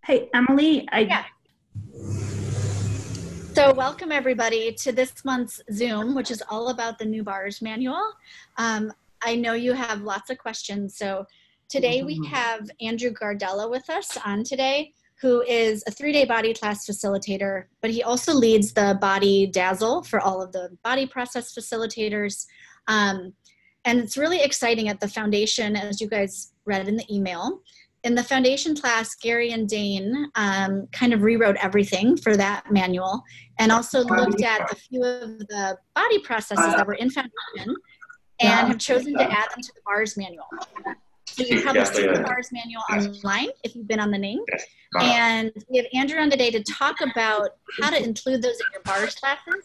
Hey, Emily, Yeah. So welcome everybody to this month's Zoom, which is all about the new bars manual. I know you have lots of questions. So today we have Andrew Gardella with us on today, who is a 3-day body class facilitator, but he also leads the Body Dazzle for all of the body process facilitators. And it's really exciting at the foundation, as you guys read in the email. In the foundation class, Gary and Dane kind of rewrote everything for that manual and also looked at a few of the body processes that were in foundation and have chosen to add them to the bars manual. So you've probably seen the bars manual online if you've been on the link. And we have Andrew on today to talk about how to include those in your bars classes.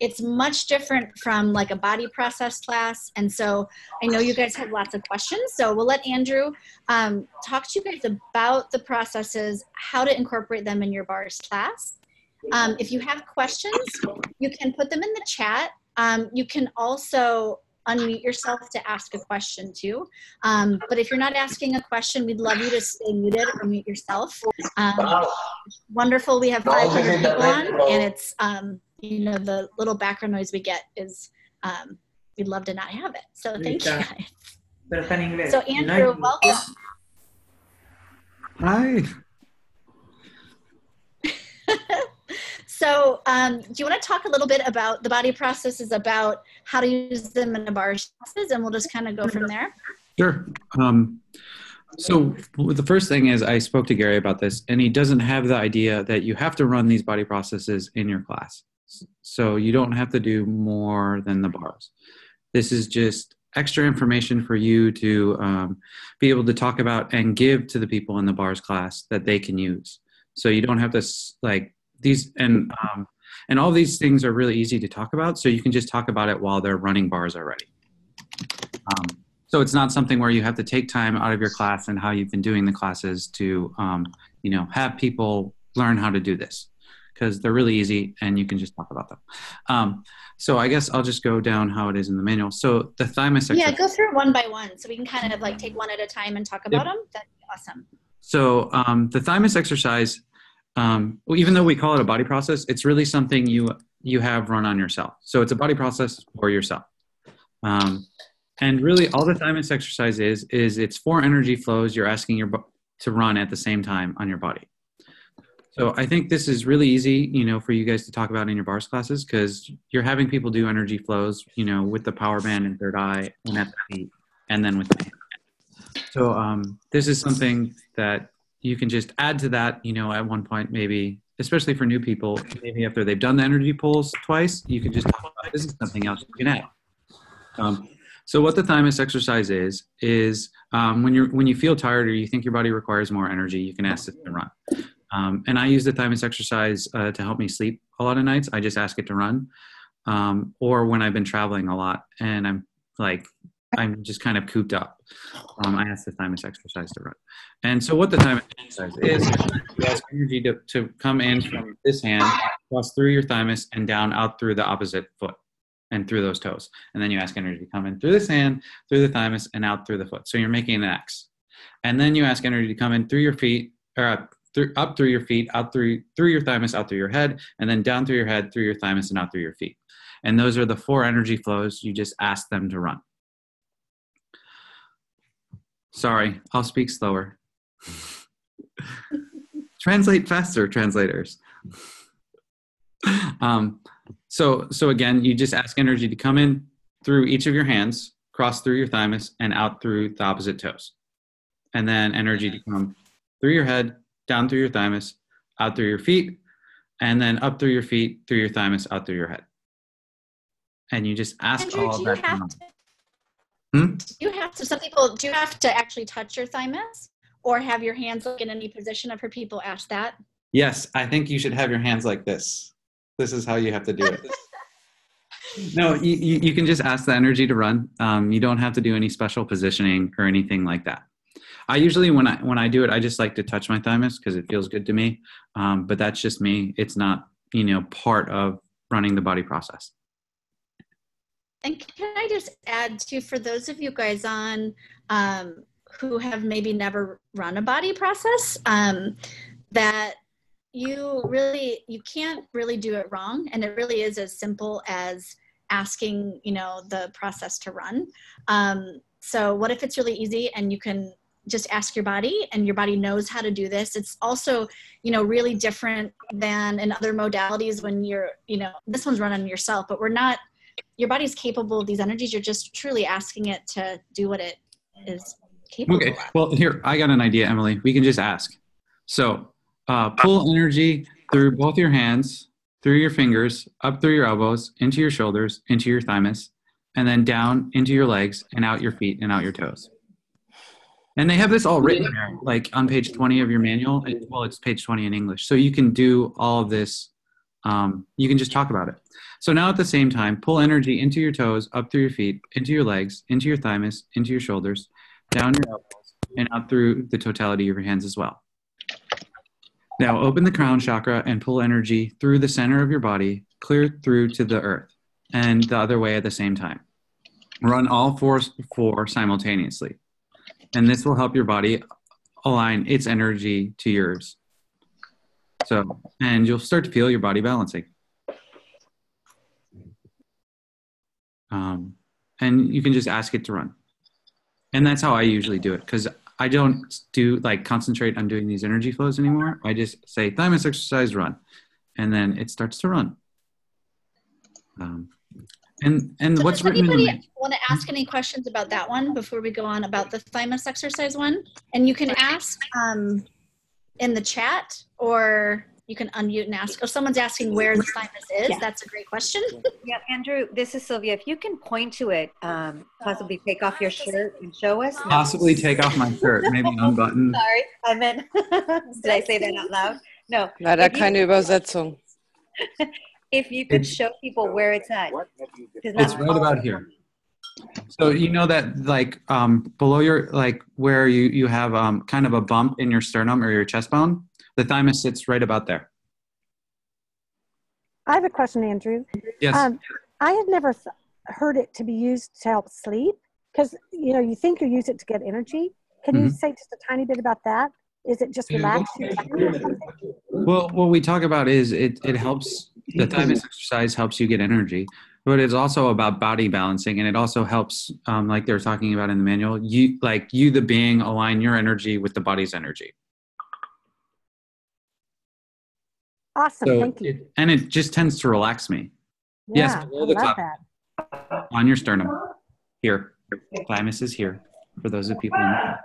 It's much different from like a body process class. And so I know you guys have lots of questions. So we'll let Andrew talk to you guys about the processes, how to incorporate them in your bars class. If you have questions, you can put them in the chat. You can also unmute yourself to ask a question too. But if you're not asking a question, we'd love you to stay muted or mute yourself. Wonderful, we have 500 people on, and it's, you know, the little background noise we get is, we'd love to not have it. So thank you guys. So Andrew, welcome. Hi. So do you want to talk a little bit about the body processes, about how to use them in the bars classes, and we'll just kind of go from there? Sure. So the first thing is I spoke to Gary about this, and he doesn't have the idea that you have to run these body processes in your class. So you don't have to do more than the bars. This is just extra information for you to be able to talk about and give to the people in the bars class that they can use. So you don't have to like these, and all these things are really easy to talk about. So you can just talk about it while they're running bars already. So it's not something where you have to take time out of your class and how you've been doing the classes to, you know, have people learn how to do this, because they're really easy and you can just talk about them. So I guess I'll just go down how it is in the manual. So the thymus exercise. Yeah, go through one by one so we can kind of like take one at a time and talk about them. That'd be awesome. So the thymus exercise, well, even though we call it a body process, it's really something you have run on yourself. So it's a body process for yourself. And really all the thymus exercise is it's 4 energy flows you're asking to run at the same time on your body. So I think this is really easy, you know, for you guys to talk about in your bars classes, because you're having people do energy flows, you know, with the power band and third eye and at the feet, and then with the hand. So this is something that you can just add to that, you know, at one point, maybe, especially for new people, maybe after they've done the energy pulls twice, you can just talk about this is something else you can add. So what the thymus exercise is when you feel tired or you think your body requires more energy, you can ask it to run. And I use the thymus exercise to help me sleep a lot of nights. I just ask it to run. Or when I've been traveling a lot and I'm just kind of cooped up, I ask the thymus exercise to run. And so what the thymus exercise is, you ask energy to come in from this hand, cross through your thymus and down out through the opposite foot and through those toes. And then you ask energy to come in through this hand, through the thymus, and out through the foot. So you're making an X. And then you ask energy to come in through your feet, or up through your feet, out through your thymus, out through your head, and then down through your head, through your thymus, and out through your feet. And those are the 4 energy flows you just ask them to run. Sorry, I'll speak slower. Translate faster, translators. So again, you just ask energy to come in through each of your hands, cross through your thymus, and out through the opposite toes. And then energy to come through your head, down through your thymus, out through your feet, and then up through your feet, through your thymus, out through your head. And you just ask Andrew, all of that. Some people, do you have to actually touch your thymus or have your hands like in any position? I've heard people ask that. Yes, I think you should have your hands like this. This is how you have to do it. No, you can just ask the energy to run. You don't have to do any special positioning or anything like that. I usually, when I do it, I just like to touch my thymus because it feels good to me. But that's just me. It's not, you know, part of running the body process. And can I just add too, for those of you guys on who have maybe never run a body process, that you can't really do it wrong. And it really is as simple as asking, the process to run. So what if it's really easy and you can just ask your body and your body knows how to do this? It's also, really different than in other modalities when you're, this one's run on yourself, but your body's capable of these energies. You're just truly asking it to do what it is capable of. Well, here, I got an idea, Emily. We can just ask. So pull energy through both your hands, through your fingers, up through your elbows, into your shoulders, into your thymus, and then down into your legs and out your feet and out your toes. And they have this all written there, like on page 20 of your manual. Well, it's page 20 in English. So you can do all of this. You can just talk about it. So now at the same time, pull energy into your toes, up through your feet, into your legs, into your thymus, into your shoulders, down your elbows, and out through the totality of your hands as well. Now open the crown chakra and pull energy through the center of your body, clear through to the earth, and the other way at the same time. Run all four simultaneously. And this will help your body align its energy to yours. So, and you'll start to feel your body balancing. And you can just ask it to run. And that's how I usually do it, because I don't concentrate on doing these energy flows anymore. I just say thymus exercise, run. And then it starts to run. And so what's does written anybody want to ask any questions about that one before we go on about the thymus exercise one? And you can ask in the chat, or you can unmute and ask. Oh, someone's asking where the thymus is. Yeah. That's a great question. Yeah, Andrew, this is Sylvia. If you can point to it, possibly take off your shirt and show us. Possibly take off my shirt, maybe unbutton. Sorry, I meant, did I say that out loud? No. Leider keine Übersetzung. If you could show people where it's at. It's right about here. So you know that below your, where you have kind of a bump in your sternum or your chest bone, the thymus sits right about there. I have a question, Andrew. Yes. I had never heard it to be used to help sleep, because you think you use it to get energy. Can you say just a tiny bit about that? Is it just relax your tummy or something? Well, what we talk about is it helps. The thymus exercise helps you get energy, but it's also about body balancing, and it also helps, like they were talking about in the manual, you the being, align your energy with the body's energy. Awesome, So thank you. And it just tends to relax me. Yeah, Yes, below the top, that. on your sternum, here. Thymus is here, for those of people in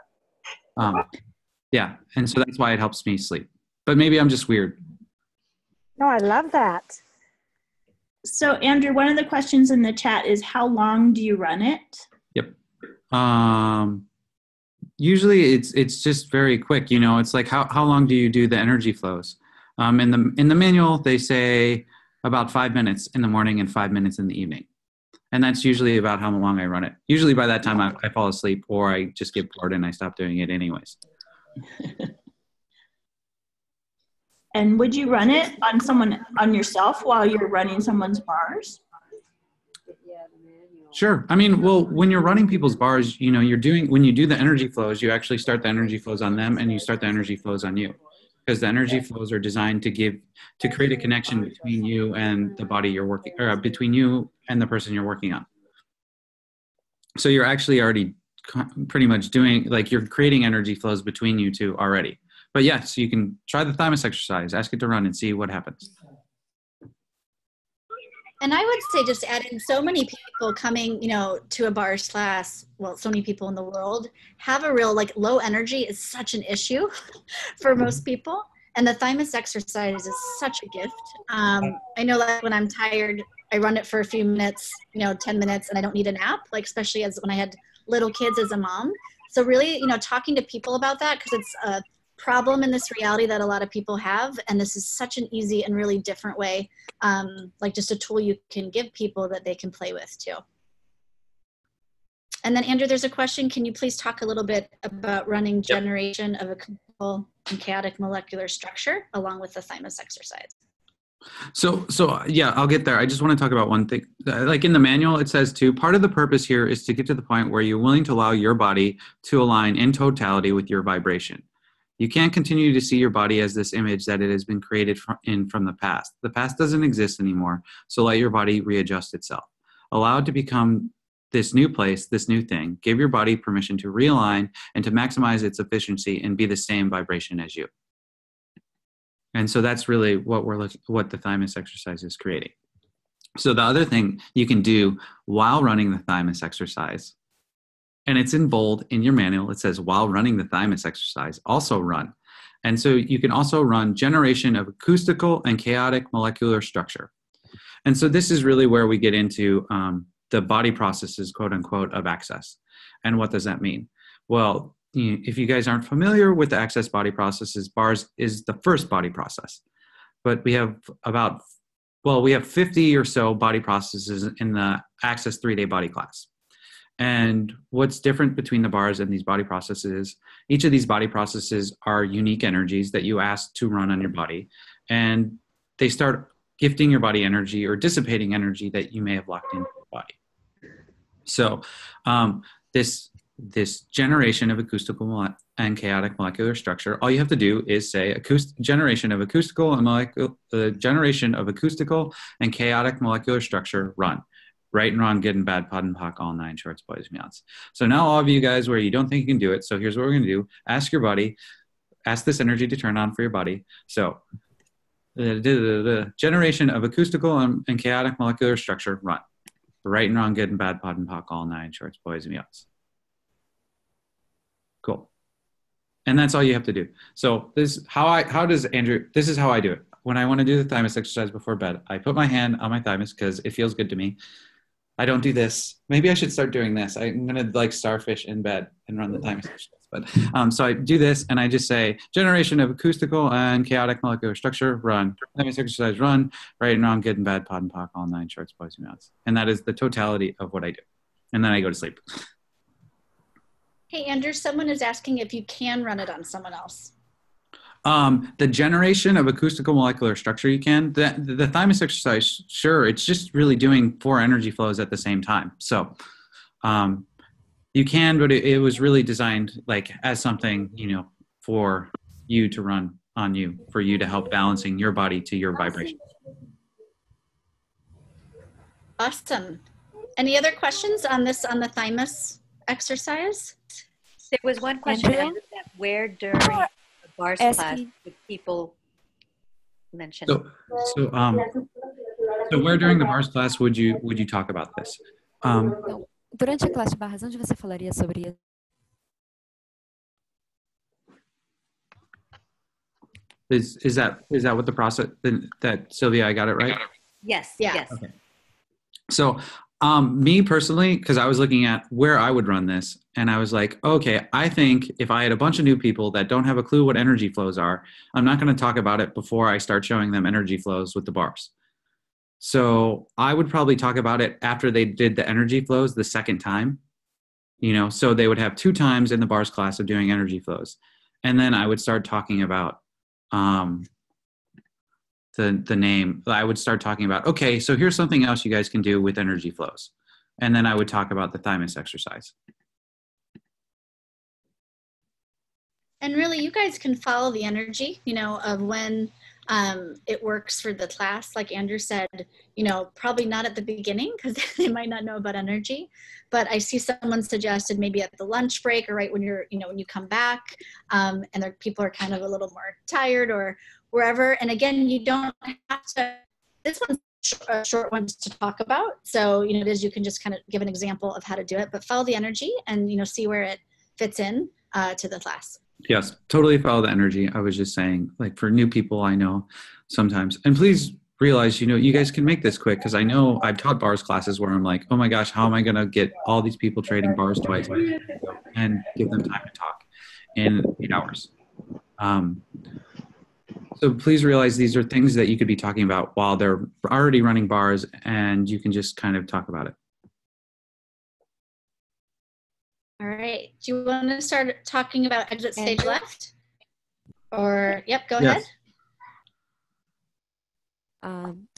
the yeah, and so that's why it helps me sleep. But maybe I'm just weird. No, I love that. So Andrew, one of the questions in the chat is, how long do you run it? Yep. Usually it's just very quick. It's like how long do you do the energy flows? In the manual they say about 5 minutes in the morning and 5 minutes in the evening, and that's usually about how long I run it. Usually by that time I fall asleep, or I just get bored and I stop doing it anyways. And would you run it on yourself while you're running someone's bars? Sure. I mean, well, when you're running people's bars, when you do the energy flows, you actually start the energy flows on them, and you start the energy flows on you, because the energy flows are designed to create a connection between you and the body you're working, or between you and the person you're working on. So you're actually already pretty much doing, you're creating energy flows between you two already. But yes, you can try the thymus exercise, ask it to run, and see what happens. And I would say, just add in, so many people coming, to a bars class, well, so many people in the world have a real, low energy is such an issue for most people. And the thymus exercise is such a gift. I know when I'm tired, I run it for a few minutes, 10 minutes, and I don't need a nap, especially when I had little kids as a mom. So really, talking to people about that, because it's a problem in this reality that a lot of people have, and this is such an easy and really different way, just a tool you can give people that they can play with too. And then Andrew, there's a question, can you please talk a little bit about running generation of a chemical and chaotic molecular structure along with the thymus exercise? So yeah, I'll get there. I just want to talk about one thing. In the manual, it says too, part of the purpose here is to get to the point where you're willing to allow your body to align in totality with your vibration. You can't continue to see your body as this image that it has been created from the past. The past doesn't exist anymore, so let your body readjust itself. Allow it to become this new place, this new thing. Give your body permission to realign and to maximize its efficiency and be the same vibration as you. And so that's really what the thymus exercise is creating. So the other thing you can do while running the thymus exercise, and it's in bold in your manual, it says while running the thymus exercise, also run. And so you can also run generation of acoustical and chaotic molecular structure. And so this is really where we get into the body processes, quote unquote, of access. And what does that mean? Well, if you guys aren't familiar with the access body processes, bars is the first body process. But we have we have 50 or so body processes in the access 3-day body class. And what's different between the bars and these body processes, each of these body processes are unique energies that you ask to run on your body. And they start gifting your body energy or dissipating energy that you may have locked into your body. So this generation of acoustical and chaotic molecular structure, all you have to do is say generation of acoustical and chaotic molecular structure, run. Right and wrong, good and bad, pod and pock, all 9 shorts, boys, meows. So now all of you guys where you don't think you can do it, so here's what we're going to do. Ask your body, ask this energy to turn on for your body. So the generation of acoustical and chaotic molecular structure, run. Right and wrong, good and bad, pod and pock, all 9 shorts, boys, and meows. Cool. And that's all you have to do. So this is how I do it. When I want to do the thymus exercise before bed, I put my hand on my thymus because it feels good to me. I don't do this. Maybe I should start doing this. I'm going to like starfish in bed and run the thymus exercise. But so I do this and I just say generation of acoustical and chaotic molecular structure, run. Thymus exercise, run. Right and wrong, good and bad, pod and pock, all 9 shorts, boys and meows. And that is the totality of what I do. And then I go to sleep. Hey, Andrew, someone is asking if you can run it on someone else. The generation of acoustical molecular structure, you can. The thymus exercise, sure, it's just really doing 4 energy flows at the same time. So you can, but it was really designed like as something, for you to run on you, for you to help balancing your body to your vibration. Awesome. Any other questions on the thymus exercise? There was one question Andrea? that where during the bars class did people mention? So where during the bars class would you talk about this? Durante a classe de barras, onde você falaria sobre isso? Is that what the process that Sylvia, I got it right? Yes. Yeah. Yes. Okay. So me personally, because I was looking at where I would run this, and I was like, okay, I think if I had a bunch of new people that don't have a clue what energy flows are, I'm not going to talk about it before I start showing them energy flows with the bars. So I would probably talk about it after they did the energy flows the second time, so they would have 2 times in the bars class of doing energy flows. And then I would start talking about the name. I would start talking about, okay, so here's something else you guys can do with energy flows. And then I would talk about the thymus exercise. And really, you guys can follow the energy, of when it works for the class. Like Andrew said, probably not at the beginning because they might not know about energy. But I see someone suggested maybe at the lunch break or right when you're, when you come back and people are kind of a little more tired or wherever. And again, you don't have to, this one's a short one to talk about. So, it is, you can just kind of give an example of how to do it, but follow the energy and, see where it fits in to the class. Yes, totally follow the energy. I was just saying, like for new people, I know sometimes, and please realize, you guys can make this quick because I know I've taught bars classes where I'm like, oh my gosh, how am I going to get all these people trading bars twice and give them time to talk in 8 hours? So please realize these are things that you could be talking about while they're already running bars, and you can just kind of talk about it. All right. Do you want to start talking about exit stage left? Or, yep, go ahead.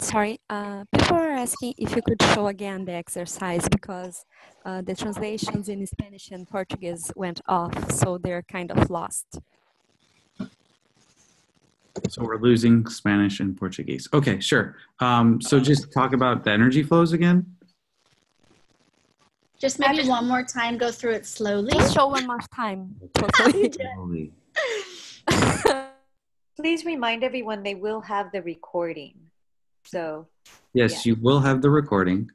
Sorry, people are asking if you could show again the exercise because the translations in Spanish and Portuguese went off, so they're kind of lost. So we're losing Spanish and Portuguese. Okay, sure. So just talk about the energy flows again. Just maybe one more time, go through it slowly. Just show one more time. Slowly. Please remind everyone they will have the recording. So Yes, you will have the recording.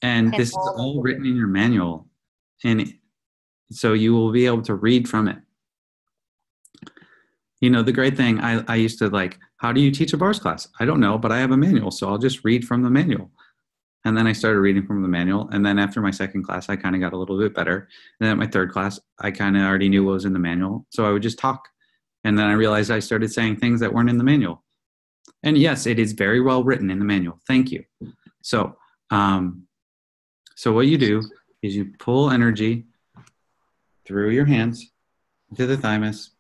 And this is all written in your manual. And so you will be able to read from it. You know, the great thing, I used to like, how do you teach a bars class? I don't know, but I have a manual, so I'll just read from the manual. And then I started reading from the manual. And then after my second class, I kind of got a little bit better. And then at my third class, I kind of already knew what was in the manual. So I would just talk. And then I realized I started saying things that weren't in the manual. And yes, it is very well written in the manual. Thank you. So, so what you do is you pull energy through your hands to the thymus,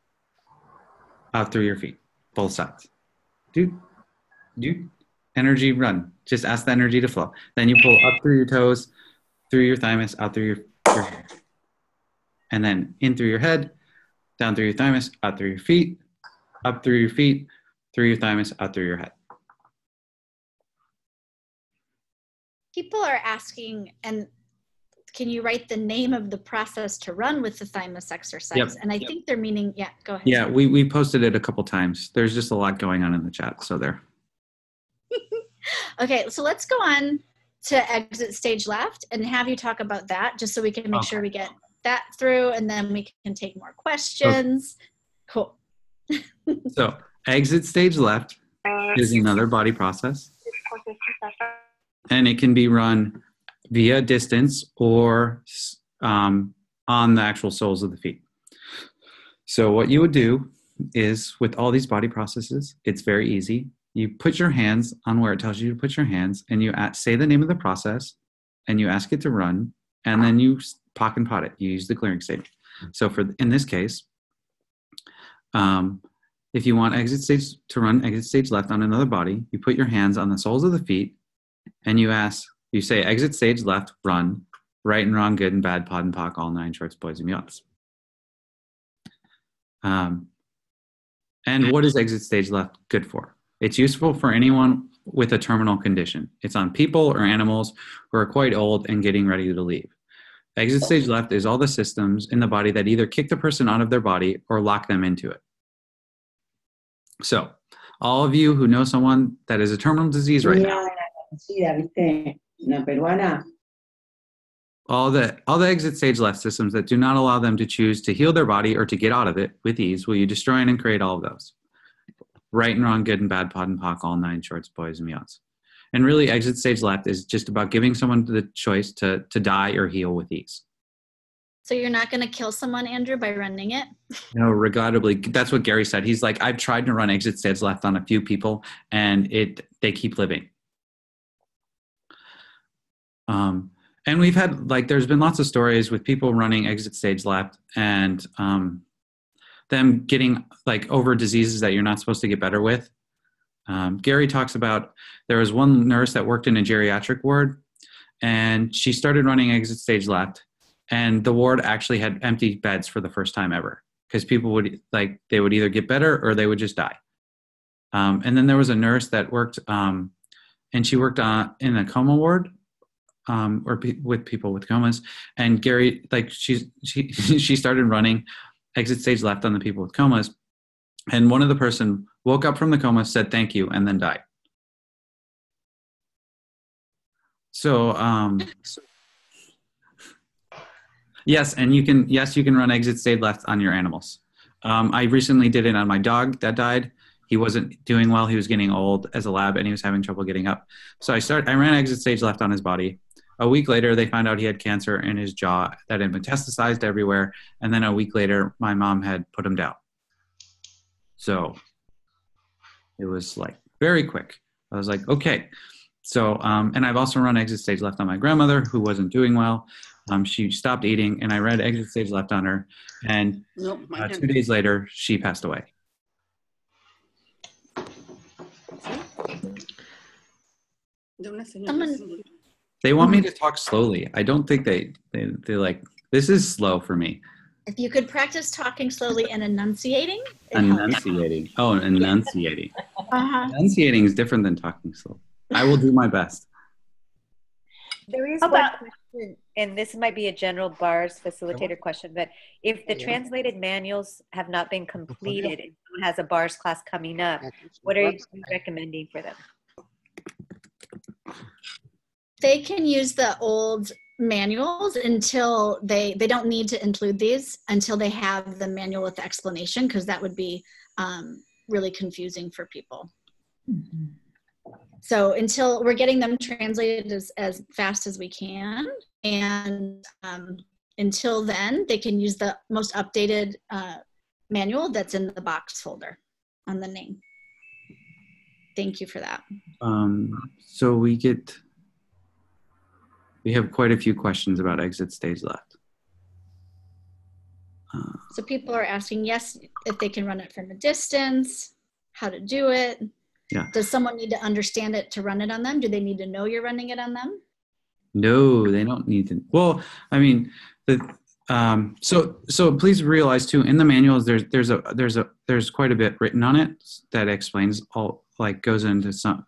out through your feet, both sides. Do energy run. Just ask the energy to flow. Then you pull up through your toes, through your thymus, out through your head. And then in through your head, down through your thymus, out through your feet, up through your feet, through your thymus, out through your head. People are asking, and can you write the name of the process to run with the thymus exercise? Yep. And I think they're meaning, yeah, go ahead. Yeah, we posted it a couple times. There's just a lot going on in the chat, so there. Okay, so let's go on to exit stage left and have you talk about that just so we can make sure we get that through and then we can take more questions. Okay. Cool. So exit stage left is another body process. And it can be run via distance or on the actual soles of the feet. So what you would do is with all these body processes, it's very easy. You put your hands on where it tells you to put your hands and you say the name of the process and you ask it to run and then you pock and pot it. You use the clearing stage. So in this case, if you want exit stage to run exit stage left on another body, you put your hands on the soles of the feet and you say exit stage left, run, right and wrong, good and bad, pod and pock, all nine shorts, boys and yachts. And what is exit stage left good for? It's useful for anyone with a terminal condition. It's on people or animals who are quite old and getting ready to leave. Exit stage left is all the systems in the body that either kick the person out of their body or lock them into it. So all of you who know someone that is a terminal disease right now, all the exit stage left systems that do not allow them to choose to heal their body or to get out of it with ease, will you destroy and create all of those? Right and wrong, good and bad, pod and pock, all nine shorts, boys and yachts. And really exit stage left is just about giving someone the choice to die or heal with ease. So you're not going to kill someone, Andrew, by running it? No, regrettably, that's what Gary said. He's like, I've tried to run exit stage left on a few people and they keep living. And we've had, there's been lots of stories with people running exit stage left and them getting over diseases that you're not supposed to get better with. Gary talks about, there was one nurse that worked in a geriatric ward and she started running exit stage left and the ward actually had empty beds for the first time ever because people would they would either get better or they would just die. And then there was a nurse that worked and she worked in a coma ward with people with comas, and Gary, she started running exit stage left on the people with comas, and one of the person woke up from the coma, said thank you, and then died. So yes, and you can run exit stage left on your animals. I recently did it on my dog that died. He wasn't doing well. He was getting old as a lab and he was having trouble getting up. So I ran exit stage left on his body. A week later, they found out he had cancer in his jaw that had metastasized everywhere. And then a week later, my mom had put him down. So it was very quick. I was like, okay. So, and I've also run exit stage left on my grandmother who wasn't doing well. She stopped eating and I ran exit stage left on her. And 2 days later, she passed away. They want me to talk slowly. I don't think they like, this is slow for me. If you could practice talking slowly and enunciating, it helps. Enunciating. Oh, enunciating. Uh-huh. Enunciating is different than talking slow. I will do my best. There is How one about- question, and this might be a general bars facilitator question, but if the translated manuals have not been completed and someone has a bars class coming up, what are you recommending for them? They can use the old manuals until they don't need to include these until they have the manual with the explanation, because that would be really confusing for people. Mhm. So until we're getting them translated as fast as we can, and until then, they can use the most updated manual that's in the box folder on the name. Thank you for that. So we have quite a few questions about exit stage left. So people are asking, yes, if they can run it from a distance, how to do it. Yeah. Does someone need to understand it to run it on them? Do they need to know you're running it on them? No, they don't need to. Well, I mean, so please realize too, in the manuals, there's quite a bit written on it that explains all, like goes into some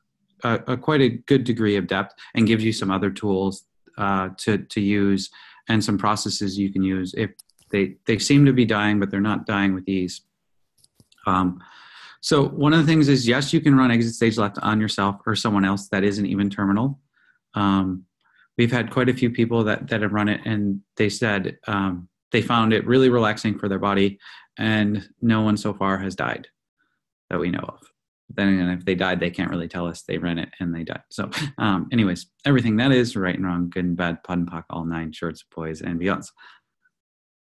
quite a good degree of depth and gives you some other tools to use and some processes you can use if they seem to be dying, but they're not dying with ease. So one of the things is, yes, you can run exit stage left on yourself or someone else that isn't even terminal. We've had quite a few people that have run it, and they said they found it really relaxing for their body, and no one so far has died that we know of. Then again, if they died, they can't really tell us. They ran it and they died. So anyways, everything that is right and wrong, good and bad, PUD and POC, all 9 shorts, boys, and beyonds.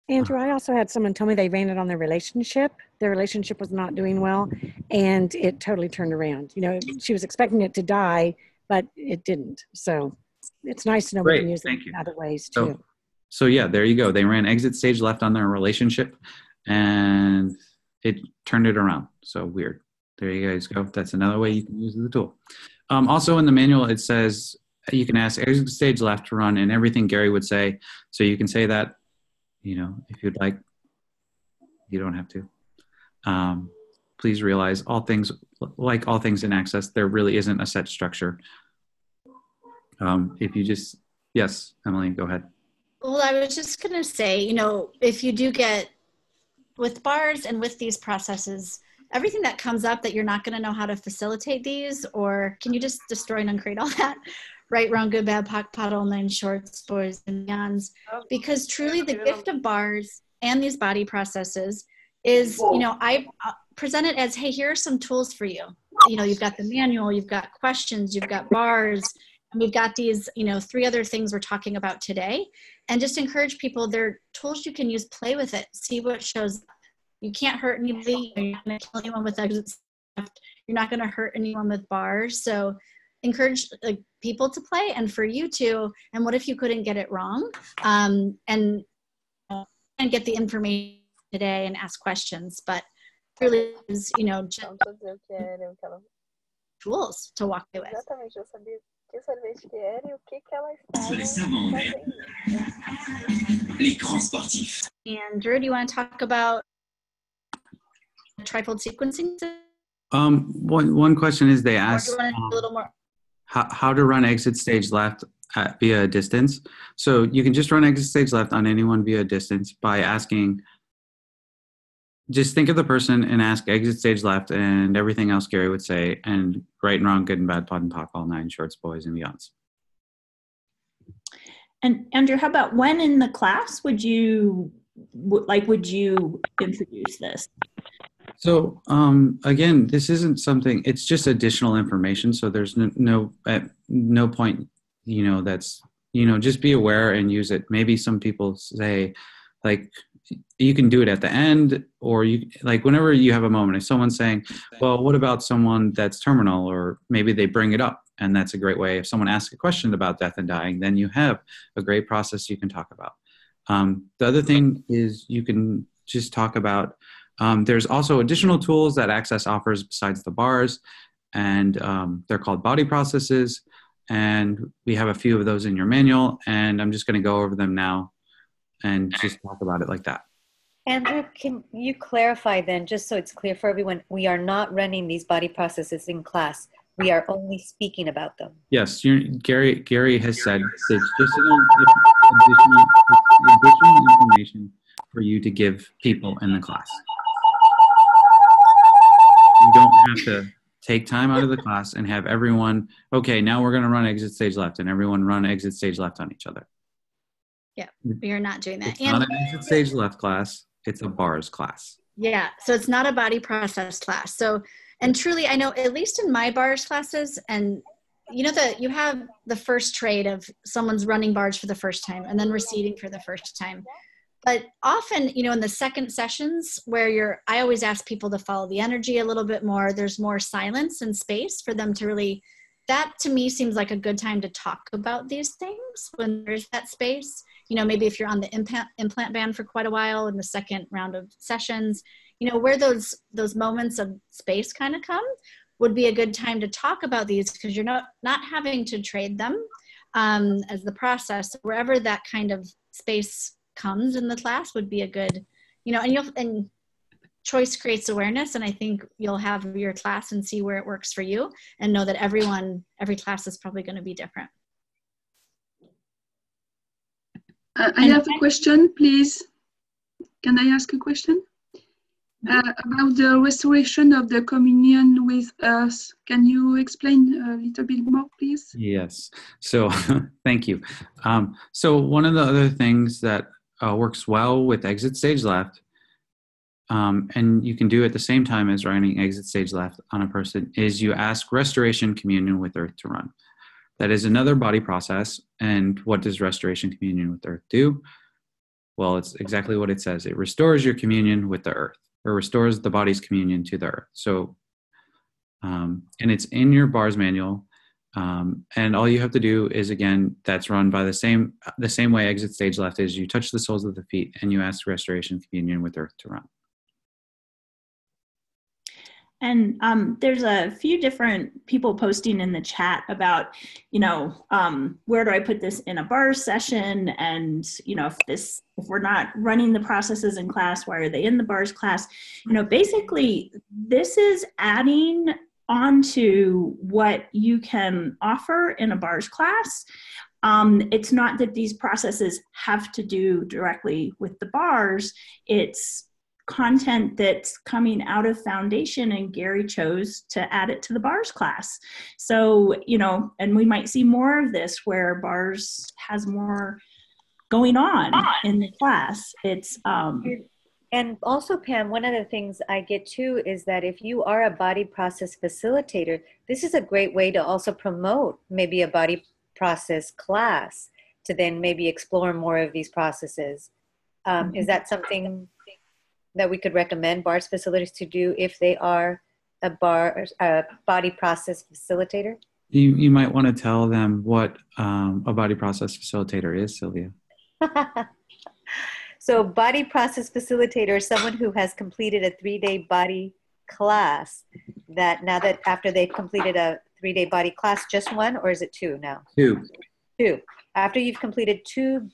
Andrew, I also had someone tell me they ran it on their relationship. Their relationship was not doing well, and it totally turned around. You know, she was expecting it to die, but it didn't. So it's nice to know we can use it in other ways too. So yeah, there you go. They ran exit stage left on their relationship, and it turned it around. So weird. There you guys go. That's another way you can use the tool. Also in the manual, it says you can ask exit stage left to run and everything Gary would say. So you can say that, you know, if you'd like. You don't have to. Please realize all things, like all things in Access, there really isn't a set structure. If you just, yes, Emily, go ahead. Well, I was just going to say, you know, if you do get with bars and with these processes, everything that comes up that you're not going to know how to facilitate these, or can you just destroy and uncreate all that? Right, wrong, good, bad, POC, POD, all 9 shorts, boys, and beyonds. Because truly the gift of bars and these body processes is, you know, I present it as, hey, here are some tools for you. You know, you've got the manual, you've got questions, you've got bars, and we've got these, you know, 3 other things we're talking about today. And just encourage people, they're tools you can use, play with it, see what shows up. You can't hurt anybody. You're not going to kill anyone with exits. You're not going to hurt anyone with bars. So encourage people to play, and for you to, and what if you couldn't get it wrong? And get the information today and ask questions, but really is, you know, just tools to walk away with. Exatamente, eu sabia que sorvete que era e o que ela estava Les grands sportifs. Andrew, do you want to talk about trifold sequencing? One question is, they Or do asked you want to do a little more? how to run exit stage left via a distance. So you can just run exit stage left on anyone via a distance by asking, just think of the person and ask exit stage left and everything else Gary would say, and right and wrong, good and bad, POD and POC, all 9 shorts, boys, and beyonds. And Andrew, how about when in the class would you introduce this? So again, this isn't something, it's just additional information. So there's no point, you know, that's, you know, just be aware and use it. Maybe some people say, like, you can do it at the end, or you, like, whenever you have a moment, if someone's saying, well, what about someone that's terminal, or maybe they bring it up, and that's a great way. If someone asks a question about death and dying, then you have a great process you can talk about. The other thing is you can just talk about, there's also additional tools that Access offers besides the bars, and they're called body processes, and we have a few of those in your manual, and I'm just going to go over them now and just talk about it like that. Andrew, can you clarify then, just so it's clear for everyone, we are not running these body processes in class. We are only speaking about them. Yes, Gary has said it's just additional information for you to give people in the class. You don't have to take time out of the class and have everyone, okay, now we're going to run exit stage left, and everyone run exit stage left on each other. Yeah, we are not doing that. It's not an exit stage left class. It's a bars class. Yeah, so it's not a body process class. So, and truly, I know at least in my bars classes, and you know that you have the first trade of someone's running bars for the first time and then receding for the first time. But often, you know, in the second sessions where I always ask people to follow the energy a little bit more, there's more silence and space for them to really, that to me seems like a good time to talk about these things when there's that space. You know, maybe if you're on the implant band for quite a while in the second round of sessions, you know, where those moments of space kind of come would be a good time to talk about these, because you're not having to trade them as the process. Wherever that kind of space comes in the class would be a good, you know, and choice creates awareness, and I think you'll have your class and see where it works for you and know that every class is probably going to be different. I have a question, please. Can I ask a question? About the restoration of the communion with Earth. Can you explain a little bit more, please? Yes. So thank you. So one of the other things that works well with exit stage left, and you can do at the same time as running exit stage left on a person, is you ask restoration communion with Earth to run. That is another body process. And what does restoration communion with Earth do? Well, it's exactly what it says. It restores your communion with the Earth, or restores the body's communion to the Earth. So, and it's in your bars manual. And all you have to do is, again, that's run by the same way exit stage left is. You touch the soles of the feet and you ask restoration communion with Earth to run. And there's a few different people posting in the chat about, you know, where do I put this in a bars session? And, you know, if we're not running the processes in class, why are they in the bars class? You know, basically, this is adding onto what you can offer in a bars class. It's not that these processes have to do directly with the bars. It's content that's coming out of foundation, and Gary chose to add it to the bars class. So, you know, and we might see more of this where bars has more going on in the class. It's and also, Pam, one of the things I get too is that if you are a body process facilitator, this is a great way to also promote maybe a body process class to then maybe explore more of these processes. Is that something that we could recommend bars facilitators to do if they are a body process facilitator? You might want to tell them what a body process facilitator is, Sylvia. So body process facilitator is someone who has completed a 3-day body class. That now that after they've completed a 3-day body class, just one, or is it 2 now? 2. After you've completed 2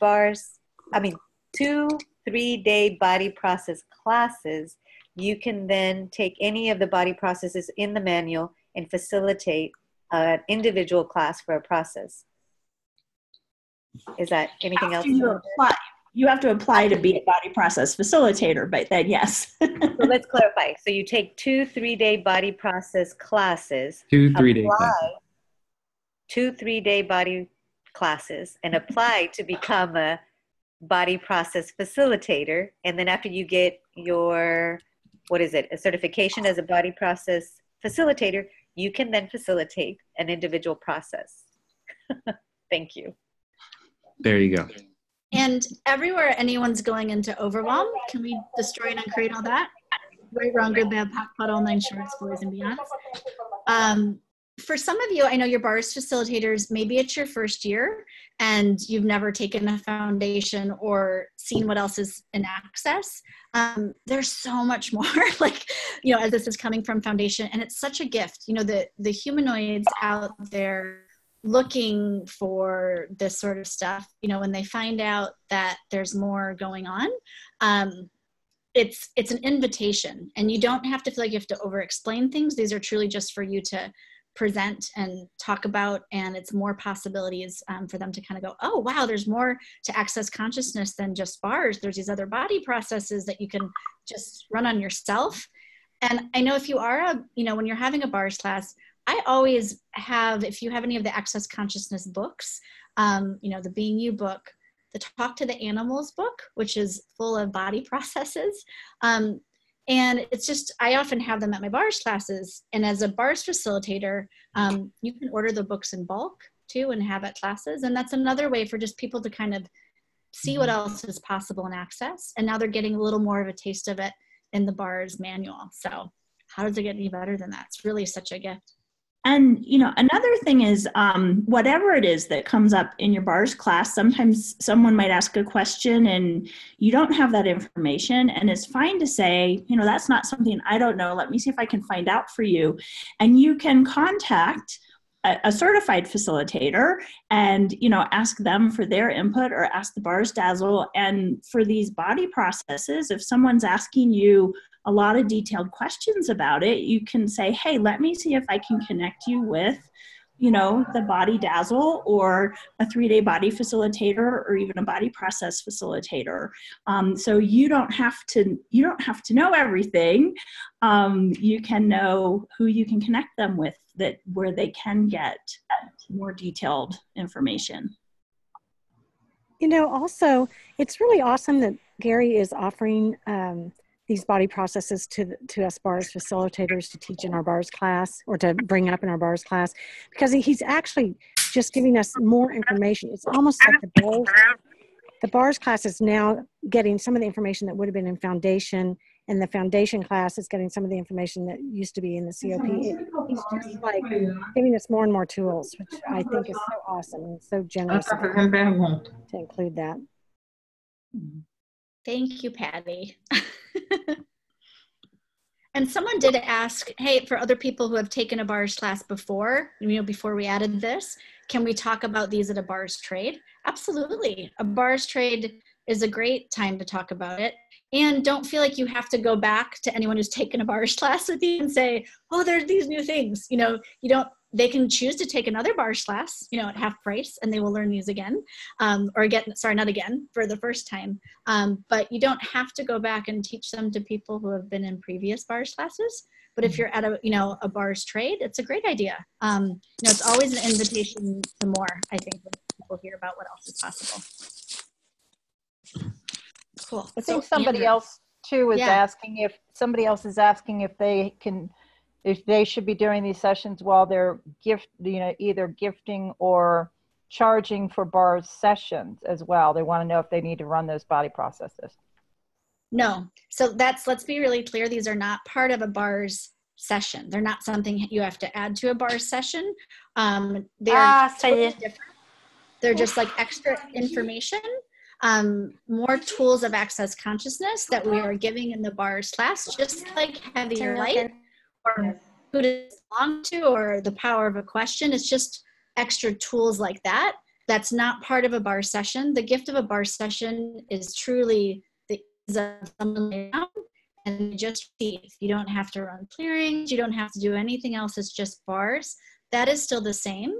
3-day body process classes, you can then take any of the body processes in the manual and facilitate an individual class for a process. Is that anything else? You have to apply to be a body process facilitator, but then yes. So let's clarify. So you take 2 3-day body process classes. 2 3-day classes. 2 3-day body classes and apply to become a body process facilitator. And then after you get your, a certification as a body process facilitator, you can then facilitate an individual process. Thank you. There you go. And everywhere anyone's going into overwhelm, can we destroy and uncreate all that? Right, wrong, good, bad, POC, PUD, all 9 shorts, boys and beyonds. For some of you, I know you're bars facilitators, maybe it's your first year and you've never taken a foundation or seen what else is in access. There's so much more, like, you know, as this is coming from foundation, and it's such a gift. You know, the humanoids out there looking for this sort of stuff, you know, when they find out that there's more going on, it's an invitation, and you don't have to feel like you have to over explain things. These are truly just for you to present and talk about, and it's more possibilities for them to kind of go, oh wow, there's more to access consciousness than just bars. There's these other body processes that you can just run on yourself. And I know if you are when you're having a bars class, I always have, if you have any of the Access Consciousness books, the Being You book, the Talk to the Animals book, which is full of body processes. And it's just, I often have them at my bars classes. And as a bars facilitator, you can order the books in bulk too and have at classes. And that's another way for just people to kind of see what else is possible and access. And now they're getting a little more of a taste of it in the bars manual. So how does it get any better than that? It's really such a gift. And, another thing is, whatever it is that comes up in your bars class, sometimes someone might ask a question and you don't have that information, and it's fine to say, that's not something I don't know. Let me see if I can find out for you. And you can contact a certified facilitator and, ask them for their input, or ask the Bars Dazzle. And for these body processes, if someone's asking you a lot of detailed questions about it, you can say, hey, let me see if I can connect you with, the Body Dazzle, or a 3-day body facilitator, or even a body process facilitator. So you don't have to know everything. You can know who you can connect them with, where they can get more detailed information. Also, it's really awesome that Gary is offering these body processes to us bars facilitators to teach in our bars class, or to bring up in our bars class, because he's actually just giving us more information. It's almost like the bars class is now getting some of the information that would have been in foundation, and the foundation class is getting some of the information that used to be in the COP. He's just like giving us more and more tools, which I think is so awesome and so generous of him to include that. Thank you, Patty. And someone did ask, hey, for other people who have taken a bars class before, before we added this, can we talk about these at a bars trade? Absolutely. A bars trade is a great time to talk about it. And don't feel like you have to go back to anyone who's taken a bars class with you and say, oh, there's these new things. They can choose to take another bars class, at half price, and they will learn these again, not again, for the first time. But you don't have to go back and teach them to people who have been in previous bars classes. But if you're at a bars trade, it's a great idea. It's always an invitation to more, I think, when people hear about what else is possible. Cool. I think somebody else too is asking if they should be doing these sessions while they're either gifting or charging for bars sessions as well. They want to know if they need to run those body processes. No. So let's be really clear. These are not part of a bars session. They're not something you have to add to a bars session. They're totally different. They're just like extra information, more tools of access consciousness that we are giving in the bars class, just like Heavier Light, or who does it belong to, or the power of a question. It's just extra tools like that. That's not part of a bar session. The gift of a bar session is truly the ease of someone laying down and just breathe. You don't have to run clearings. You don't have to do anything else. It's just bars. That is still the same.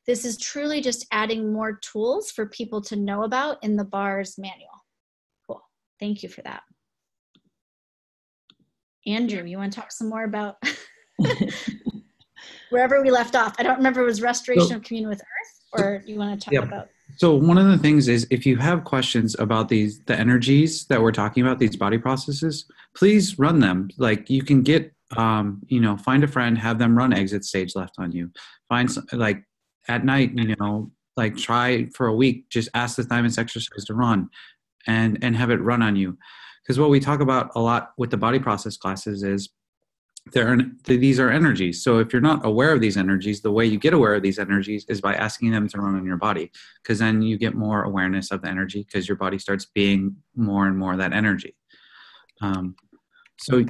This is truly just adding more tools for people to know about in the bars manual. Cool. Thank you for that. Andrew, you want to talk some more about wherever we left off? I don't remember, it was restoration of communion with earth, or you want to talk about? So one of the things is, if you have questions about the energies that we're talking about, these body processes, please run them. Like, you can get, find a friend, have them run exit stage left on you. Find at night, try for a week, just ask the thymus exercise to run and have it run on you. Because what we talk about a lot with the body process classes is these are energies. So if you're not aware of these energies, the way you get aware of these energies is by asking them to run on your body, because then you get more awareness of the energy, because your body starts being more and more that energy. So,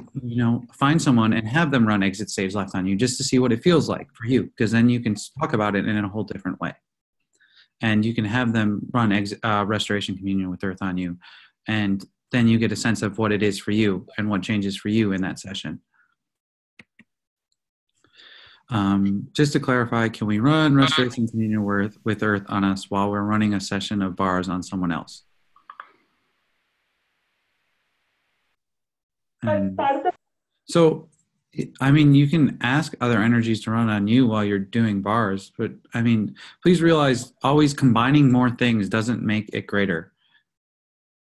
find someone and have them run exit stage left on you, just to see what it feels like for you, because then you can talk about it in a whole different way. And you can have them run restoration communion with earth on you. And then you get a sense of what it is for you and what changes for you in that session. Just to clarify, can we run restoration communion with earth on us while we're running a session of bars on someone else? And so, I mean, you can ask other energies to run on you while you're doing bars, but I mean, please realize always combining more things doesn't make it greater.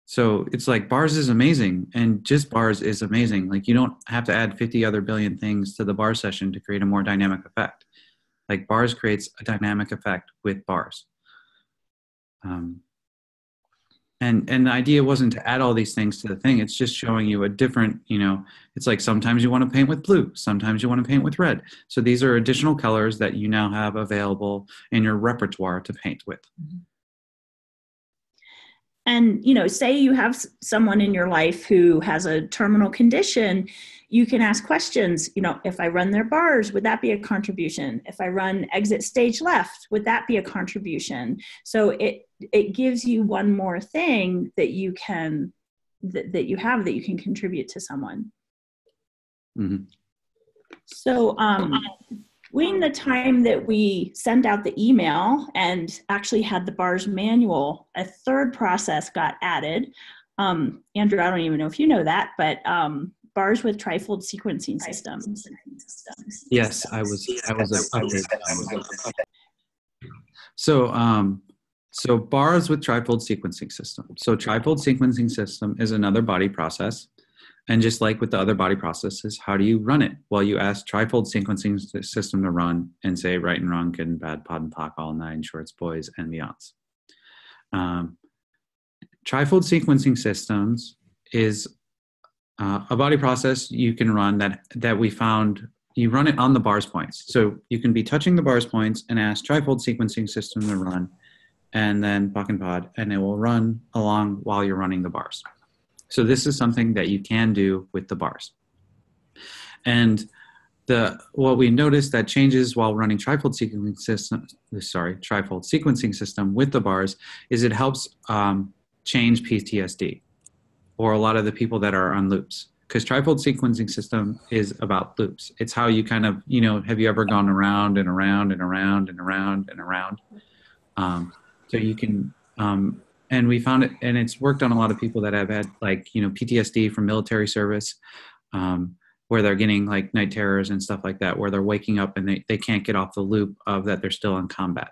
So it's like bars is amazing, and just bars is amazing. Like you don't have to add 50 other billion things to the bar session to create a more dynamic effect. Like bars creates a dynamic effect with bars. And the idea wasn't to add all these things to the thing. It's just showing you a different, you know, it's like sometimes you want to paint with blue, sometimes you want to paint with red. So these are additional colors that you now have available in your repertoire to paint with. And, you know, say you have someone in your life who has a terminal condition, you can ask questions, you know, if I run their bars, would that be a contribution? If I run exit stage left, would that be a contribution? So it gives you one more thing that you can, that you have that you can contribute to someone. Mm-hmm. So, in the time that we sent out the email and actually had the bars manual, a third process got added. Andrew, I don't even know if you know that, but bars with trifold sequencing systems. Yes, I was So bars with trifold sequencing system. So trifold sequencing system is another body process. And just like with the other body processes, how do you run it? Well, you ask trifold sequencing system to run and say right and wrong, good and bad, pod and pock, all nine, shorts, boys, and beyonds. Trifold sequencing systems is a body process you can run that we found, you run it on the bars points. So you can be touching the bars points and ask trifold sequencing system to run, and then pock and pod, and it will run along while you're running the bars. So this is something that you can do with the bars. And what we noticed that changes while running trifold sequencing system with the bars is it helps change PTSD, or a lot of the people that are on loops. Because trifold sequencing system is about loops. It's how you kind of, you know, have you ever gone around and around and around and around and around? So you can, and we found it, and it's worked on a lot of people that have had, like, you know, PTSD from military service, where they're getting like night terrors and stuff like that, where they're waking up and they can't get off the loop of that they're still in combat.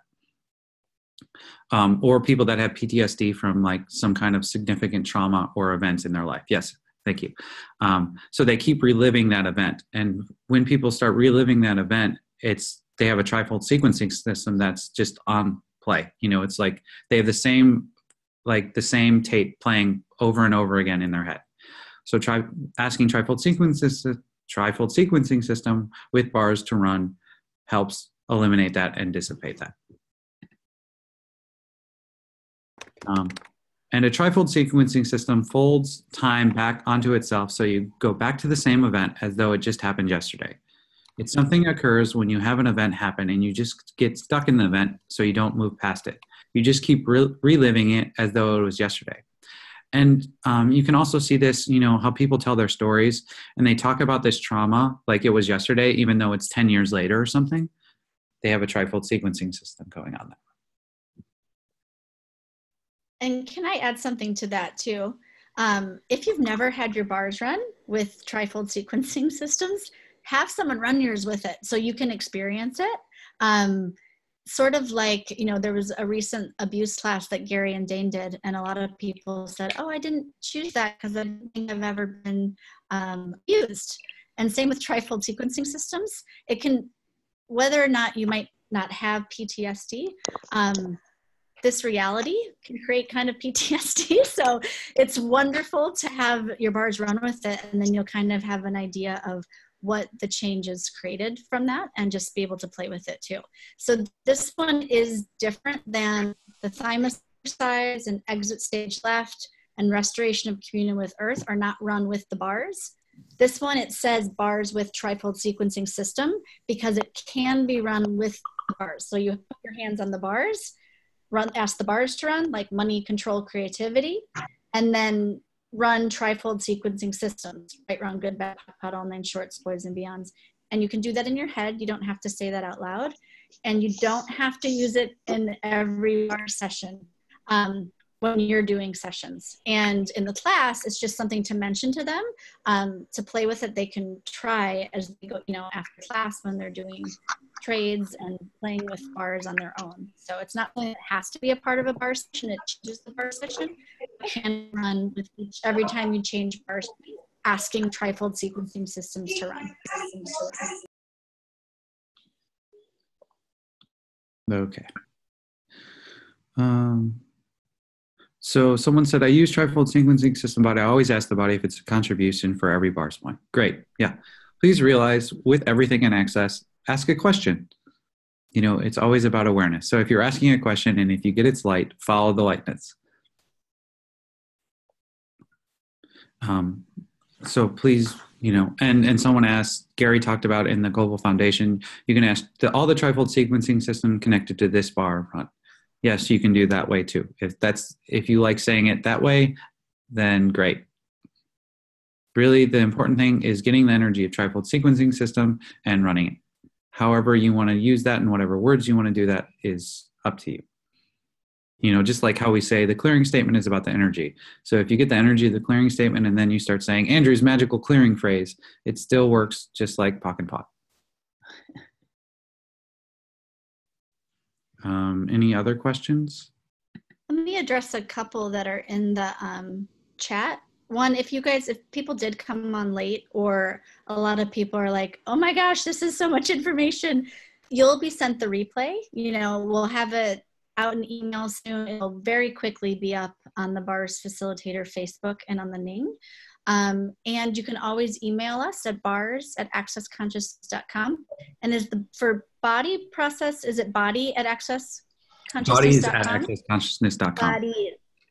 Or people that have PTSD from like some kind of significant trauma or events in their life. Yes, thank you. So they keep reliving that event. And when people start reliving that event, they have a trifold sequencing system that's just on play. You know, it's like they have the same tape playing over and over again in their head. So asking trifold sequencing system with bars to run helps eliminate that and dissipate that. And a trifold sequencing system folds time back onto itself, so you go back to the same event as though it just happened yesterday. It's something that occurs when you have an event happen and you just get stuck in the event, so you don't move past it. You just keep reliving it as though it was yesterday. And you can also see this, you know, how people tell their stories and they talk about this trauma like it was yesterday, even though it's 10 years later or something. They have a trifold sequencing system going on there. And can I add something to that too? If you've never had your bars run with trifold sequencing systems, have someone run yours with it so you can experience it. Sort of like, you know, there was a recent abuse class that Gary and Dane did, and a lot of people said, oh, I didn't choose that because I don't think I've ever been abused. And same with trifold sequencing systems. It can, whether or not you might not have PTSD, this reality can create kind of PTSD. So it's wonderful to have your bars run with it, and then you'll kind of have an idea of what the changes created from that and just be able to play with it too. So this one is different than the thymus exercise and exit stage left and restoration of communion with earth are not run with the bars. This one, it says bars with trifold sequencing system because it can be run with the bars. So you put your hands on the bars, ask the bars to run, like money, control, creativity, and then run trifold sequencing systems, right, wrong, good, bad, POC, all 9 shorts, boys and beyonds. And you can do that in your head. You don't have to say that out loud. And you don't have to use it in every bar session when you're doing sessions. And in the class, it's just something to mention to them, to play with it. They can try as they go, you know, after class when they're doing trades and playing with bars on their own. So it's not something that has to be a part of a bar session. It changes the bar session. You can run with each, every time you change bars, asking trifold sequencing systems to run. Okay. So someone said, I use trifold sequencing system, but I always ask the body if it's a contribution for every bar point. Great. Yeah. Please realize with everything in Access, ask a question. You know, it's always about awareness. So if you're asking a question and if you get its light, follow the lightness. So please, you know, and someone asked, Gary talked about in the Global Foundation, you can ask all the trifold sequencing system connected to this bar front. Yes, you can do that way too. If you like saying it that way, then great. Really, the important thing is getting the energy of trifold sequencing system and running it. However you want to use that and whatever words you want to do that is up to you. You know, just like how we say the clearing statement is about the energy. So if you get the energy of the clearing statement and then you start saying Andrew's magical clearing phrase, it still works just like POC and POC. Any other questions? Let me address a couple that are in the chat. One, if people did come on late, or a lot of people are like, oh my gosh, this is so much information, you'll be sent the replay. You know, we'll have it out in email soon. It'll very quickly be up on the BARS Facilitator Facebook and on the Ning. And you can always email us at bars@accessconsciousness.com. And for body process, is it body@accessconsciousness.com? Bodies@accessconsciousness.com.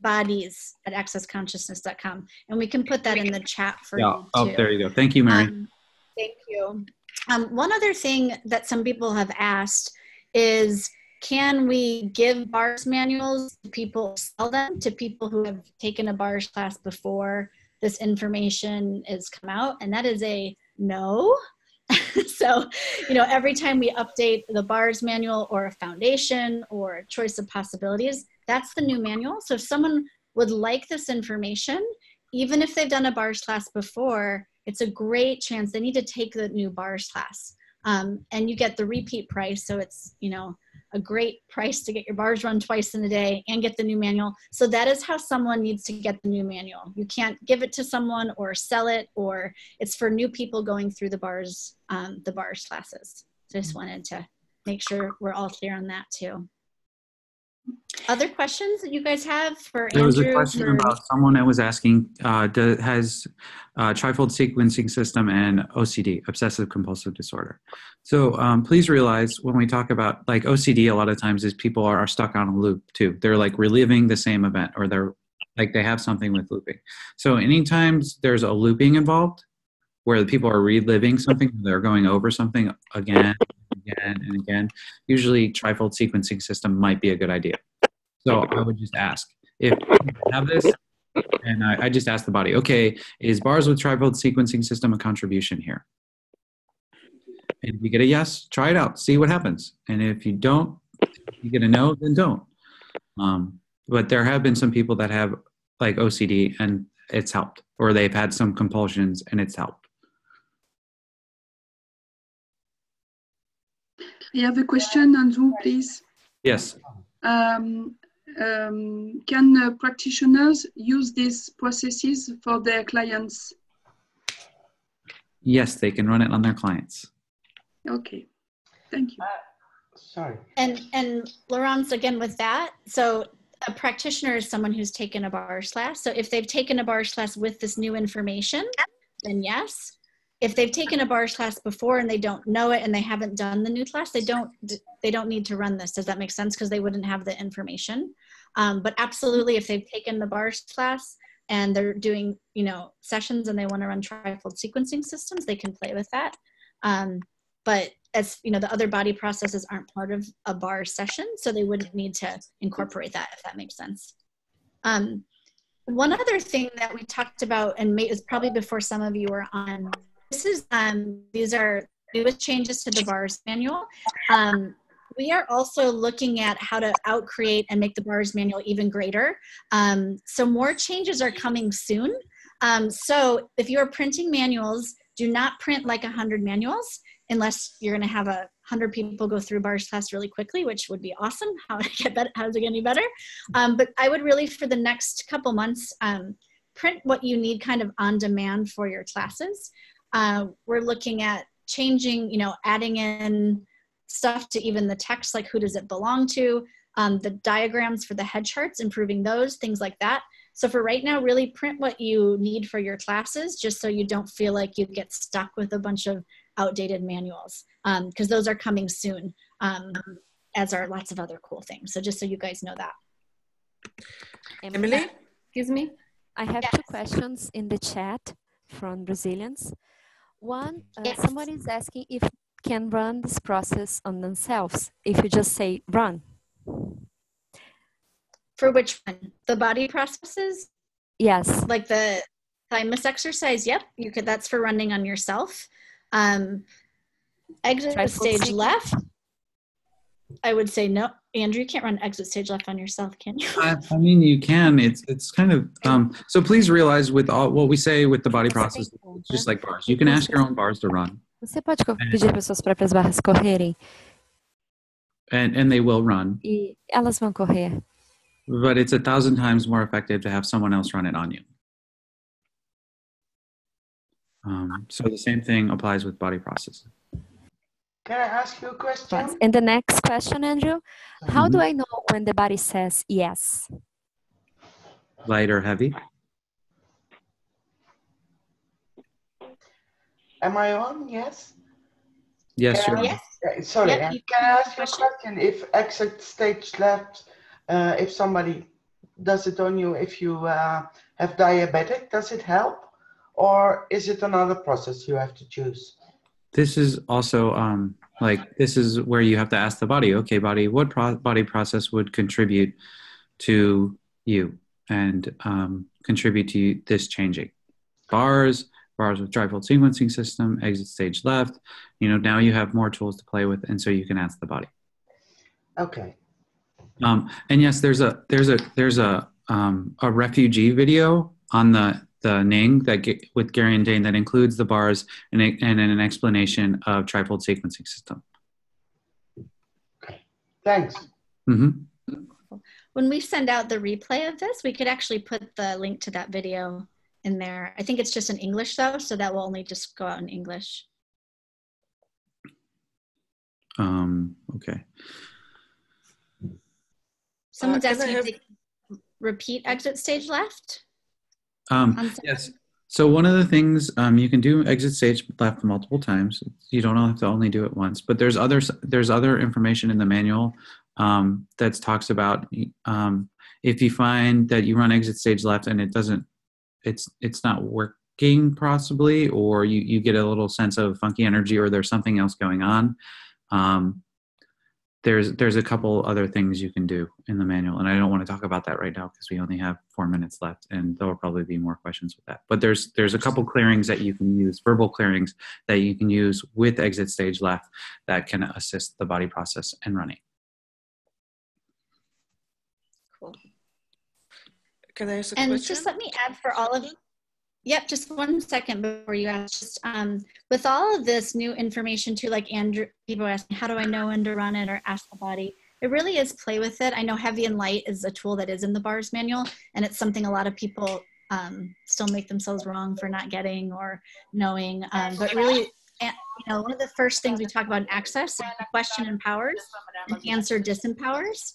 Bodies@accessconsciousness.com. And we can put that in the chat for you too. Oh, there you go. Thank you, Mary. Thank you. One other thing that some people have asked is, can we give BARS manuals to people, sell them to people who have taken a BARS class before this information is come out? And that is a no. So, you know, every time we update the BARS manual or a foundation or a choice of possibilities, that's the new manual. So if someone would like this information, even if they've done a BARS class before, it's a great chance. They need to take the new BARS class. And you get the repeat price. So it's, you know, a great price to get your bars run twice in a day and get the new manual. So that is how someone needs to get the new manual. You can't give it to someone or sell it, or it's for new people going through the BARS classes. So I just wanted to make sure we're all clear on that too. Other questions that you guys have for Andrew? There was a question about someone that was asking, has trifold sequencing system and OCD, obsessive compulsive disorder. So please realize when we talk about like OCD, a lot of times is people are stuck on a loop too. They're like reliving the same event, or they're like they have something with looping. So anytime there's a looping involved, where the people are reliving something, they're going over something again, and again, usually trifold sequencing system might be a good idea. So I would just ask if you have this, and I just ask the body, okay, is bars with trifold sequencing system a contribution here? And if you get a yes, try it out, see what happens. And if you don't, you get a no, then don't. But there have been some people that have like OCD and it's helped, or they've had some compulsions and it's helped. I have a question, Andrew, please. Yes. Can practitioners use these processes for their clients? Yes, they can run it on their clients. Okay, thank you. Sorry. And Laurence, again with that, so a practitioner is someone who's taken a BARS class. So if they've taken a BARS class with this new information, then yes. If they've taken a BARS class before and they don't know it and they haven't done the new class, they don't need to run this. Does that make sense? Because they wouldn't have the information. But absolutely, if they've taken the BARS class and they're doing, you know, sessions and they want to run trifold sequencing systems, they can play with that. But as you know, the other body processes aren't part of a BARS session, so they wouldn't need to incorporate that, if that makes sense. One other thing that we talked about, and is probably before some of you were on, these are newest changes to the BARS manual. We are also looking at how to outcreate and make the BARS manual even greater. So more changes are coming soon. So if you're printing manuals, do not print like 100 manuals unless you're going to have 100 people go through BARS class really quickly, which would be awesome. How to get better, how to get any better. But I would really, for the next couple months, print what you need kind of on demand for your classes. We're looking at changing, adding in stuff to even the text, like who does it belong to, the diagrams for the head charts, improving those, things like that. So for right now, really print what you need for your classes, just so you don't feel like you get stuck with a bunch of outdated manuals, because those are coming soon, as are lots of other cool things. So just so you guys know that. Emily? Excuse me? I have Yes. 2 questions in the chat from Brazilians. One, Yes. somebody is asking if can run this process on themselves if you just say run. For which one? The body processes? Yes. Like the thymus exercise? Yep, you could. That's for running on yourself. Exit stage left. I would say no. Andrew, you can't run exit stage left on yourself, can you? I mean, you can. It's kind of so. Please realize with all what we say with the body process, it's just like bars. You can ask your own bars to run. Você pode pedir para suas próprias barras correrem and they will run. e elas vão correr. But it's 1,000 times more effective to have someone else run it on you. So the same thing applies with body processes. Can I ask you a question? And the next question, Andrew, how do I know when the body says yes? Light or heavy? Am I on? Yes? Yes, sure. Yes. Sorry, Yep, can I ask you a question? If exit stage left, if somebody does it on you, if you have diabetic, does it help? Or is it another process you have to choose? This is also this is where you have to ask the body, okay, body, what body process would contribute to you and contribute to this changing? Bars with trifold sequencing system, exit stage left. Now you have more tools to play with, and so you can ask the body. Okay. And yes, there's a refugee video on the Ning with Gary and Dane that includes the bars and an explanation of trifold sequencing system. Okay, thanks. Mm-hmm. When we send out the replay of this, we could actually put the link to that video in there. I think it's just in English though, so that will only just go out in English. Okay. Someone's asking if they can repeat exit stage left. Yes. So one of the things you can do exit stage left multiple times. You don't have to only do it once, but there's other information in the manual that talks about if you find that you run exit stage left and it's not working possibly, or you get a little sense of funky energy, or there's something else going on. There's a couple other things you can do in the manual, and I don't want to talk about that right now because we only have 4 minutes left, and there will probably be more questions with that. But there's a couple clearings that you can use, verbal clearings that you can use with exit stage left that can assist the body process and running. Cool. Can I ask a and question? Just let me add for all of you. Yep, just 1 second before you ask. Just with all of this new information too, like Andrew, people are asking, how do I know when to run it or ask the body? It really is play with it. I know heavy and light is a tool that is in the BARS manual, and it's something a lot of people still make themselves wrong for not getting or knowing. But really, one of the first things we talk about in access is question empowers and answer disempowers.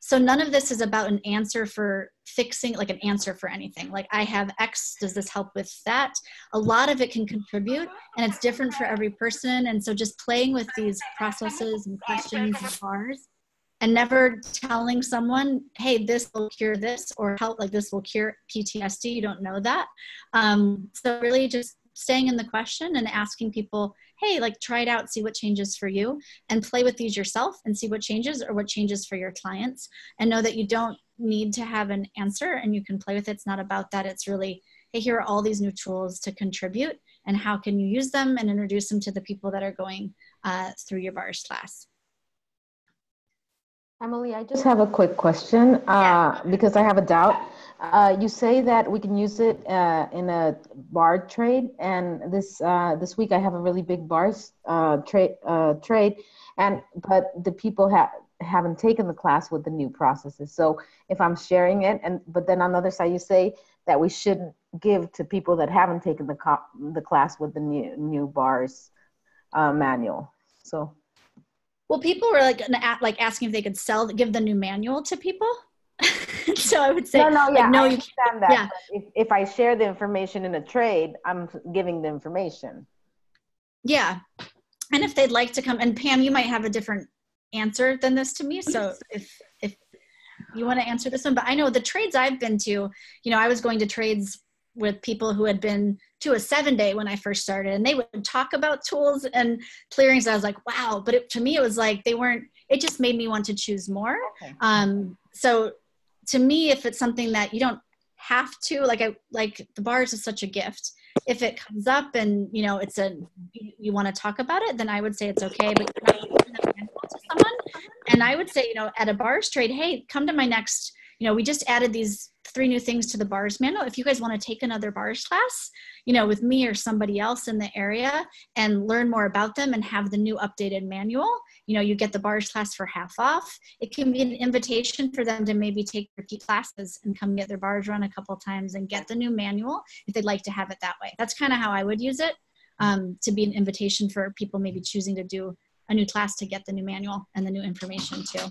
So none of this is about an answer for fixing, like an answer for anything. Like I have X, does this help with that? A lot of it can contribute, and it's different for every person. And so just playing with these processes and questions and bars, and never telling someone, hey, this will cure this, or help, like this will cure PTSD. You don't know that. So really just staying in the question and asking people, hey, like try it out, see what changes for you, and play with these yourself and see what changes or what changes for your clients, and know that you don't need to have an answer, and you can play with it. It's not about that. It's really, hey, here are all these new tools to contribute, and how can you use them and introduce them to the people that are going through your bars class. Emily, I just have a quick question because I have a doubt. You say that we can use it in a bar trade, and this week I have a really big bars trade, but the people haven't taken the class with the new processes. So if I'm sharing it, but then on the other side you say that we shouldn't give to people that haven't taken the class with the new bars manual. So. Well, people were like asking if they could give the new manual to people. So I would say, no, I understand that. Yeah. But if I share the information in a trade, I'm giving the information. Yeah, and if they'd like to come, and Pam, you might have a different answer than this to me. So if you want to answer this one, but I know the trades I've been to, I was going to trades with people who had been to a 7-day when I first started, and they would talk about tools and clearings. I was like, wow. But to me, it was like it just made me want to choose more. Okay. So to me, if it's something that you don't have to, like the bars is such a gift. If it comes up and, you want to talk about it, then I would say it's okay, but you're not giving a manual to someone. And I would say, at a bars trade, hey, come to my next, we just added these 3 new things to the bars manual. If you guys want to take another bars class, with me or somebody else in the area and learn more about them and have the new updated manual, you get the bars class for half off. It can be an invitation for them to maybe take repeat classes and come get their bars run a couple times and get the new manual if they'd like to have it that way. That's kind of how I would use it, to be an invitation for people maybe choosing to do a new class to get the new manual and the new information too.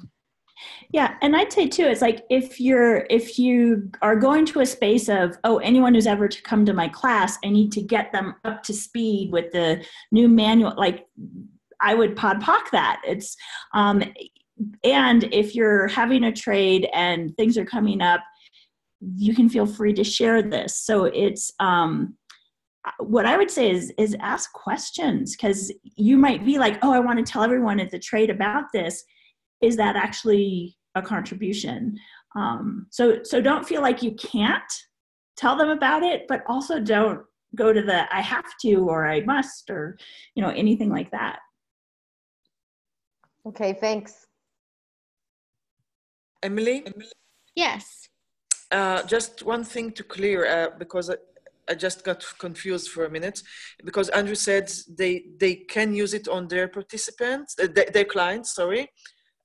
Yeah, and I'd say too, it's like if you are going to a space of, anyone who's ever to come to my class, I need to get them up to speed with the new manual, like I would podpoc that. It's and if you're having a trade and things are coming up, you can feel free to share this. So it's what I would say is ask questions, because you might be like, I want to tell everyone at the trade about this. Is that actually a contribution? So don't feel like you can't tell them about it, but also don't go to the I have to or I must or anything like that. Okay, thanks. Emily? Yes. Just one thing to clear, because I just got confused for a minute, because Andrew said they can use it on their participants, their clients, sorry.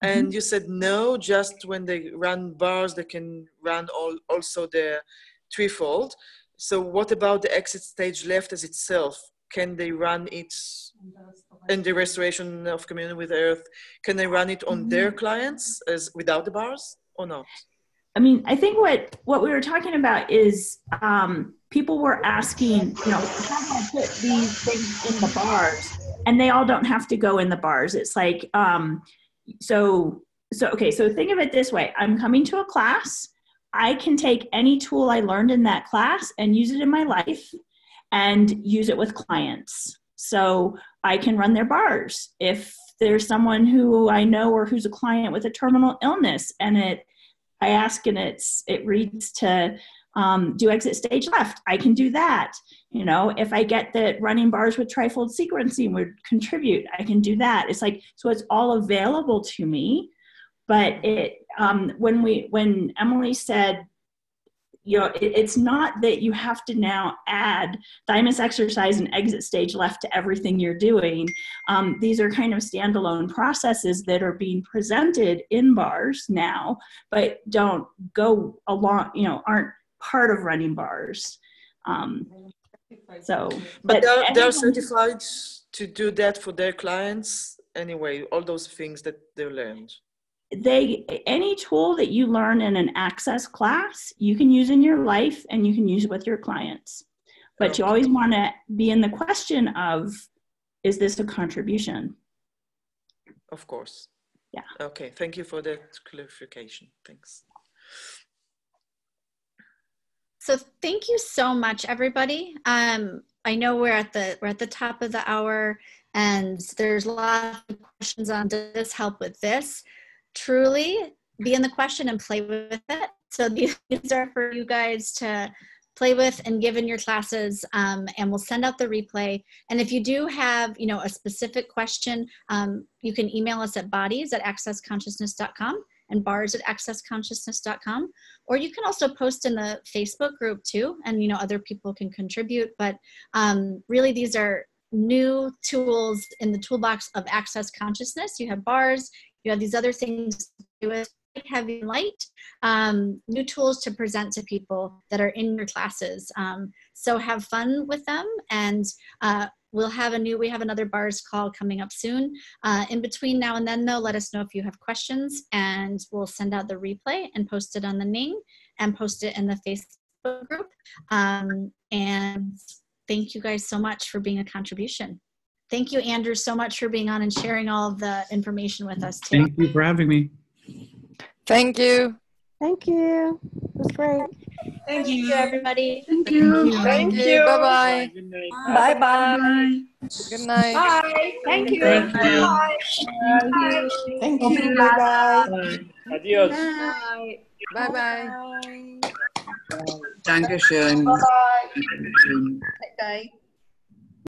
And you said no, just when they run bars, they can run also the threefold. So what about the exit stage left as itself? Can they run it in the restoration of communion with earth? Can they run it on their clients as without the bars or not? I mean, I think what we were talking about is people were asking, how do I put these things in the bars? And they all don't have to go in the bars. It's like, So think of it this way. I'm coming to a class. I can take any tool I learned in that class and use it in my life and use it with clients. So I can run their bars. If there's someone who I know or who's a client with a terminal illness and I ask and it reads to do exit stage left, I can do that. If I get that running bars with trifold sequencing would contribute, I can do that. It's like, so it's all available to me. But when Emily said, it's not that you have to now add thymus exercise and exit stage left to everything you're doing. These are kind of standalone processes that are being presented in bars now, but don't go along, aren't part of running bars. But they're certified to do that for their clients anyway, all those things that they learned. Any tool that you learn in an access class, you can use in your life and you can use it with your clients. But you always want to be in the question of, is this a contribution? Of course. Yeah. Okay, thank you for that clarification. Thanks. So thank you so much, everybody. I know we're at the top of the hour, and there's a lot of questions on, does this help with this? Truly, be in the question and play with it. So these are for you guys to play with and give in your classes, and we'll send out the replay. And if you do have, you know, a specific question, you can email us at bodies@accessconsciousness.com and bars@accessconsciousness.com, or you can also post in the Facebook group too, and, you know, other people can contribute. But really, these are new tools in the toolbox of Access Consciousness. You have bars, you have these other things to do with heavy and light, new tools to present to people that are in your classes. So have fun with them, and we have another bars call coming up soon. In between now and then though, let us know if you have questions, and we'll send out the replay and post it on the Ning and post it in the Facebook group. And thank you guys so much for being a contribution. Thank you, Andrew, so much for being on and sharing all of the information with us too. Thank you for having me. Thank you. Thank you. It was great. Thank you, everybody. Thank you. Thank you. Bye-bye. Bye-bye. Bye. Good night. Bye. Thank you. Thank you. Bye. Thank you. Bye-bye. Adios. Bye. Bye-bye. Dankeschön. Bye-bye. Bye.